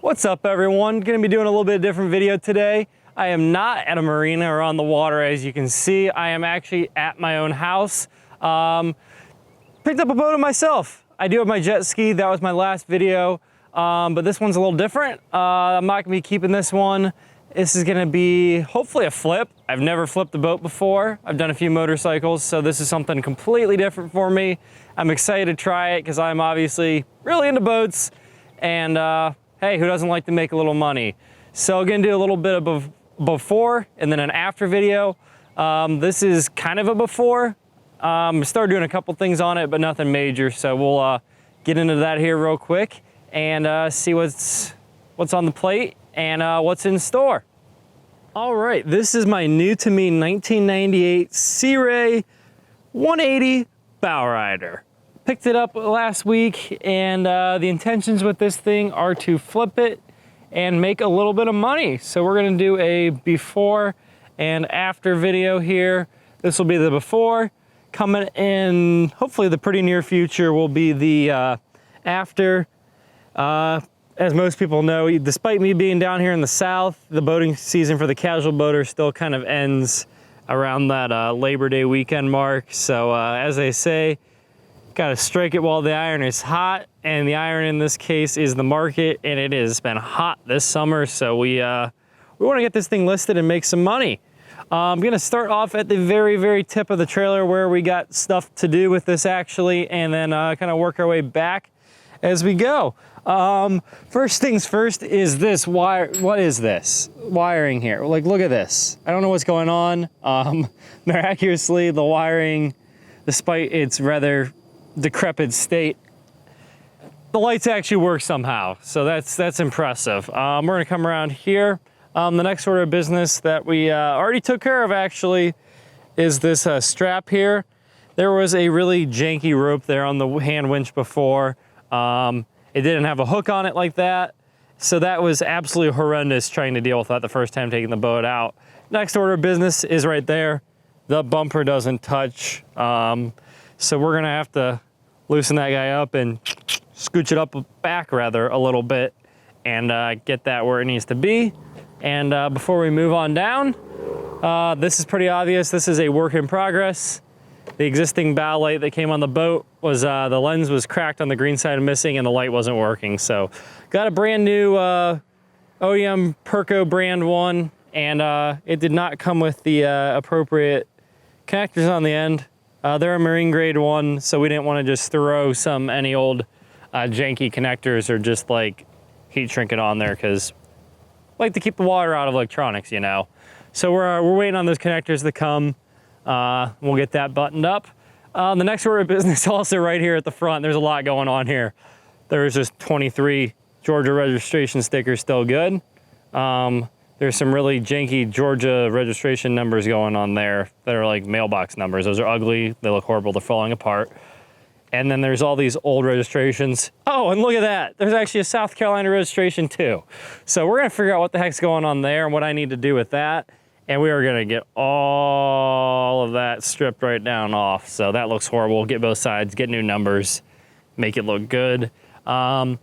What's up, everyone? Gonna be doing a little bit of different video today. I am not at a marina or on the water, as you can see. I am actually at my own house. Picked up a boat of myself. I do have my jet ski. That was my last video, but this one's a little different. I'm not gonna be keeping this one. This is gonna be hopefully a flip. I've never flipped a boat before. I've done a few motorcycles, so this is something completely different for me. I'm excited to try it because I'm obviously really into boats, and hey, who doesn't like to make a little money? So I'm gonna do a little bit of before and then an after video. This is kind of a before. Started doing a couple things on it, but nothing major. So we'll get into that here real quick and see what's on the plate and what's in store. All right, this is my new to me 1998 Sea Ray 180 bow rider. Picked it up last week, and the intentions with this thing are to flip it and make a little bit of money. So we're gonna do a before and after video here. This will be the before. Coming in, hopefully the pretty near future, will be the after. As most people know, despite me being down here in the south, the boating season for the casual boater still kind of ends around that Labor Day weekend mark. So as they say, gotta strike it while the iron is hot, and the iron in this case is the market, and it has been hot this summer, so we want to get this thing listed and make some money. I'm gonna start off at the very tip of the trailer where we got stuff to do with this actually, and then kind of work our way back as we go. First things first is this wire. What is this wiring here? Like, look at this. I don't know what's going on. Miraculously, the wiring, despite its rather decrepit state, the lights actually work somehow, so that's impressive. We're gonna come around here. The next order of business that we already took care of actually is this strap here. There was a really janky rope there on the hand winch before. It didn't have a hook on it like that, so that was absolutely horrendous trying to deal with that the first time taking the boat out. Next order of business is right there. The bumper doesn't touch. So we're gonna have to loosen that guy up and scooch it up back rather a little bit and get that where it needs to be. And before we move on down, this is pretty obvious. This is a work in progress. The existing bow light that came on the boat was, the lens was cracked on the green side and missing, and the light wasn't working. So got a brand new OEM Perco brand one, and it did not come with the appropriate connectors on the end. They're a marine grade one, so we didn't want to just throw any old janky connectors or just like heat shrink it on there, because I like to keep the water out of electronics, you know. So we're waiting on those connectors to come. We'll get that buttoned up. The next order of business also right here at the front. There's a lot going on here. There's just 23 Georgia registration stickers still good. There's some really janky Georgia registration numbers going on there that are like mailbox numbers. Those are ugly, they look horrible, they're falling apart. And then there's all these old registrations. Oh, and look at that. There's actually a South Carolina registration too. So we're gonna figure out what the heck's going on there and what I need to do with that. And we are gonna get all of that stripped right down off. So that looks horrible. Get both sides, get new numbers, make it look good. Probably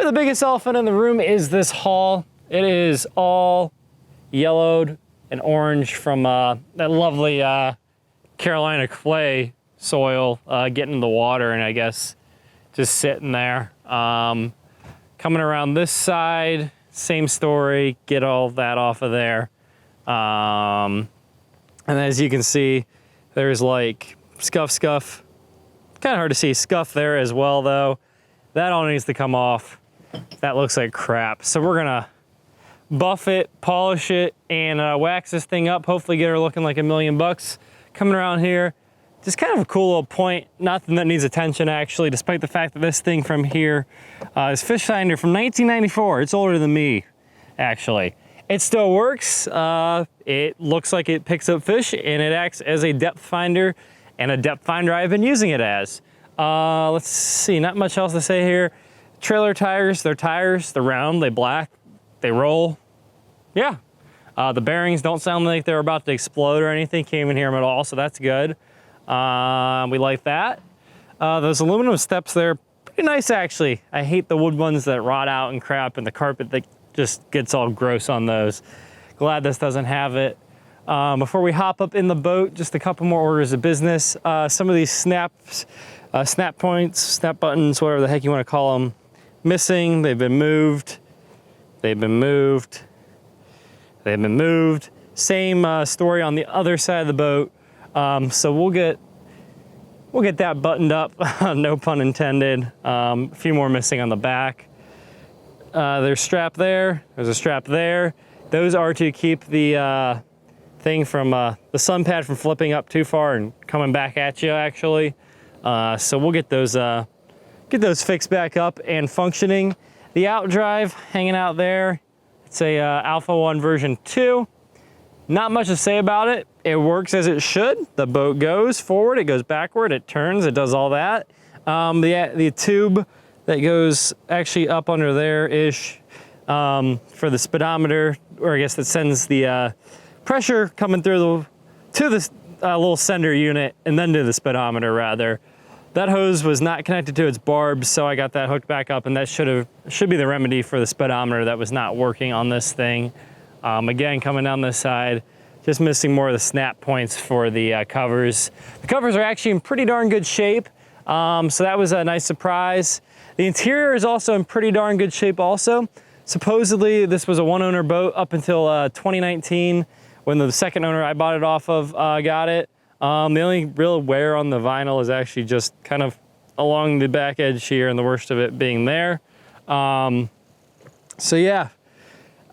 the biggest elephant in the room is this hull. It is all yellowed and orange from that lovely Carolina clay soil getting in the water, and I guess just sitting there. Coming around this side, same story, get all that off of there. And as you can see, there's like scuff. Kind of hard to see scuff there as well though. That all needs to come off. That looks like crap. So we're gonna buff it, polish it, and wax this thing up. Hopefully get her looking like $1 million. Coming around here, just kind of a cool little point. Nothing that needs attention actually, despite the fact that this thing from here is fish finder from 1994. It's older than me, actually. It still works. It looks like it picks up fish, and it acts as a depth finder, and a depth finder I've been using it as. Let's see, not much else to say here. Trailer tires, they're round, they black, they roll. Yeah. The bearings don't sound like they're about to explode or anything. Can't even hear them at all, so that's good. We like that. Those aluminum steps there, pretty pretty nice actually. I hate the wood ones that rot out and crap, and the carpet that just gets all gross on those. Glad this doesn't have it. Before we hop up in the boat, just a couple more orders of business. Some of these snap points, snap buttons, whatever the heck you want to call them, missing. They've been moved. They've been moved. They've been moved. Same story on the other side of the boat. So we'll get that buttoned up, no pun intended. A few more missing on the back. There's a strap there. There's a strap there. Those are to keep the thing from the sun pad from flipping up too far and coming back at you actually. So we'll get those fixed back up and functioning. The outdrive hanging out there. It's a Alpha 1 version 2. Not much to say about it. It works as it should. The boat goes forward, it goes backward, it turns, it does all that. The tube that goes actually up under there-ish for the speedometer, or I guess that sends the pressure coming through to the little sender unit and then to the speedometer rather. That hose was not connected to its barbs, so I got that hooked back up, and that should be the remedy for the speedometer that was not working on this thing. Again, coming down this side, just missing more of the snap points for the covers. The covers are actually in pretty darn good shape, so that was a nice surprise. The interior is also in pretty darn good shape also. Supposedly, this was a one-owner boat up until 2019, when the second owner I bought it off of got it. The only real wear on the vinyl is actually just kind of along the back edge here, and the worst of it being there. So yeah,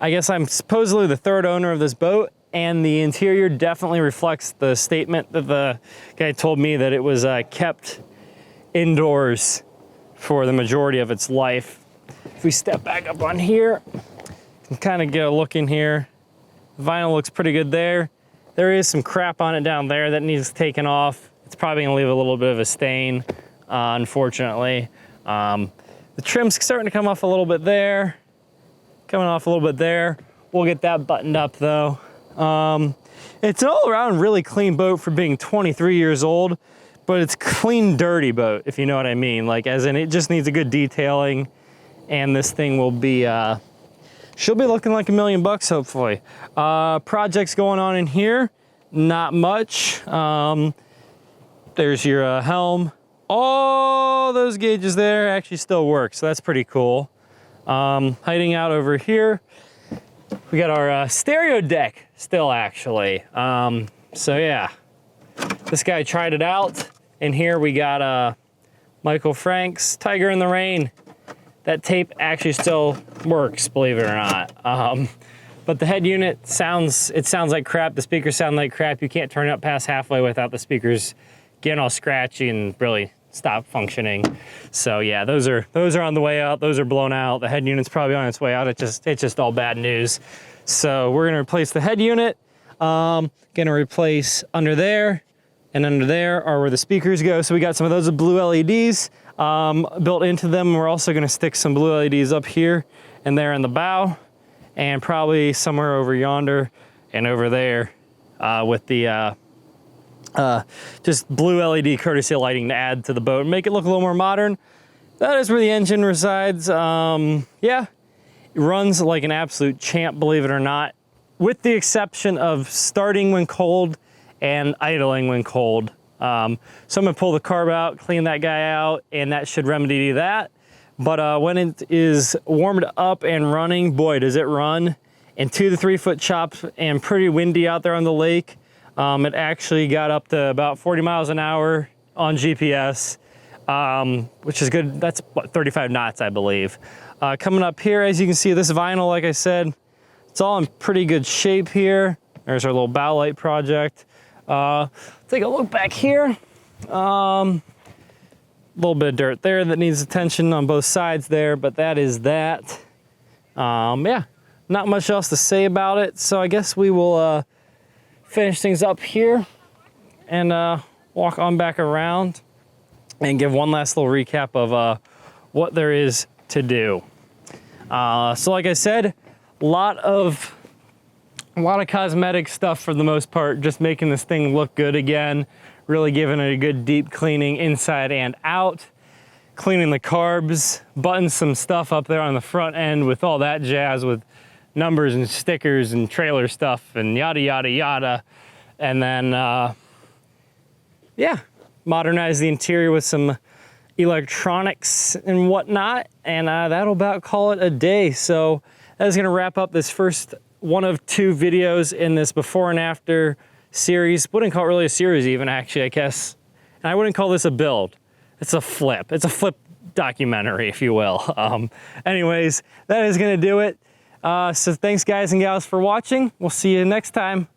I guess I'm supposedly the third owner of this boat, and the interior definitely reflects the statement that the guy told me, that it was kept indoors for the majority of its life. If we step back up on here, you can kind of get a look in here. The vinyl looks pretty good there. There is some crap on it down there that needs taken off. It's probably gonna leave a little bit of a stain, unfortunately. The trim's starting to come off a little bit there. Coming off a little bit there. We'll get that buttoned up though. It's an all around really clean boat for being 23 years old, but it's clean, dirty boat, if you know what I mean. Like, as in, it just needs a good detailing, and this thing will be, she'll be looking like $1 million bucks, hopefully. Projects going on in here, not much. There's your helm. All those gauges there actually still work, so that's pretty cool. Hiding out over here, we got our stereo deck still actually. So yeah, this guy tried it out. And here we got Michael Frank's Tiger in the Rain. That tape actually still works, believe it or not. But the head unit sounds like crap. The speakers sound like crap. You can't turn it up past halfway without the speakers getting all scratchy and really stop functioning. So yeah, those are on the way out. Those are blown out. The head unit's probably on its way out. It's just all bad news. So we're gonna replace the head unit. Gonna replace under there, and under there are where the speakers go. So we got some of those blue LEDs built into them. We're also gonna stick some blue LEDs up here and there in the bow, and probably somewhere over yonder and over there with the just blue LED courtesy lighting to add to the boat and make it look a little more modern. That is where the engine resides. Yeah, it runs like an absolute champ, believe it or not, with the exception of starting when cold and idling when cold. So I'm gonna pull the carb out, clean that guy out, and that should remedy that. But when it is warmed up and running, boy, does it run. And 2 to 3 foot chops and pretty windy out there on the lake. It actually got up to about 40 miles an hour on GPS, which is good. That's what, 35 knots, I believe. Coming up here, as you can see, this vinyl, like I said, it's all in pretty good shape here. There's our little bow light project. Take a look back here. A little bit of dirt there that needs attention on both sides there, but that is that. Yeah, not much else to say about it. So I guess we will finish things up here and walk on back around and give one last little recap of what there is to do. So like I said, a lot of cosmetic stuff for the most part, just making this thing look good again, really giving it a good deep cleaning inside and out. cleaning the carbs, button some stuff up there on the front end with all that jazz with numbers and stickers and trailer stuff and yada, yada, yada. And then, yeah, modernize the interior with some electronics and whatnot. And that'll about call it a day. So that is gonna wrap up this first one of 2 videos in this before and after series. Wouldn't call it really a series even, actually, I guess. And I wouldn't call this a build. It's a flip. It's a flip documentary, if you will. Anyways, that is gonna do it. So thanks guys and gals for watching. We'll see you next time.